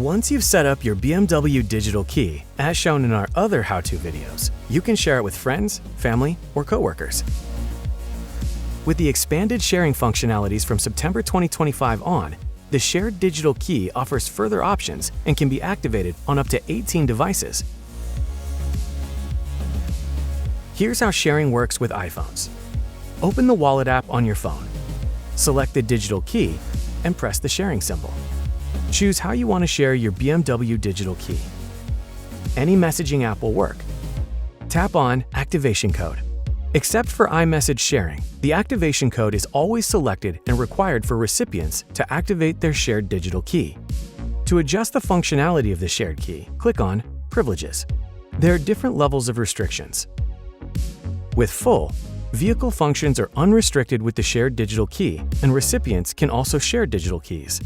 Once you've set up your BMW Digital Key, as shown in our other how-to videos, you can share it with friends, family, or coworkers. With the expanded sharing functionalities from September 2025 on, the shared digital key offers further options and can be activated on up to 18 devices. Here's how sharing works with iPhones. Open the Wallet app on your phone. Select the digital key and press the sharing symbol. Choose how you want to share your BMW Digital Key. Any messaging app will work. Tap on Activation Code. Except for iMessage sharing, the activation code is always selected and required for recipients to activate their shared digital key. To adjust the functionality of the shared key, click on Privileges. There are different levels of restrictions. With Full, vehicle functions are unrestricted with the shared digital key, and recipients can also share digital keys.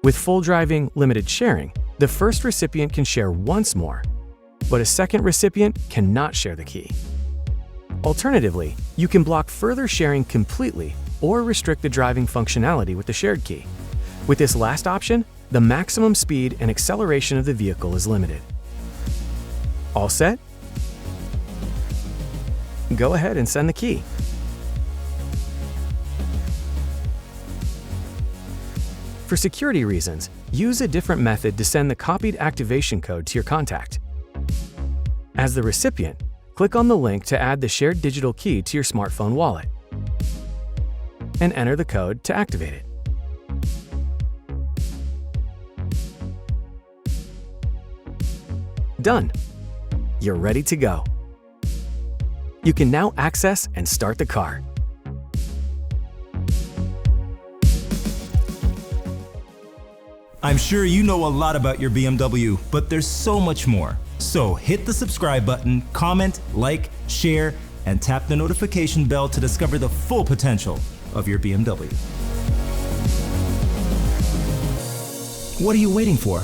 With Full Driving Limited Sharing, the first recipient can share once more, but a second recipient cannot share the key. Alternatively, you can block further sharing completely or restrict the driving functionality with the shared key. With this last option, the maximum speed and acceleration of the vehicle is limited. All set? Go ahead and send the key. For security reasons, use a different method to send the copied activation code to your contact. As the recipient, click on the link to add the shared digital key to your smartphone wallet and enter the code to activate it. Done. You're ready to go. You can now access and start the car. I'm sure you know a lot about your BMW, but there's so much more. So hit the subscribe button, comment, like, share, and tap the notification bell to discover the full potential of your BMW. What are you waiting for?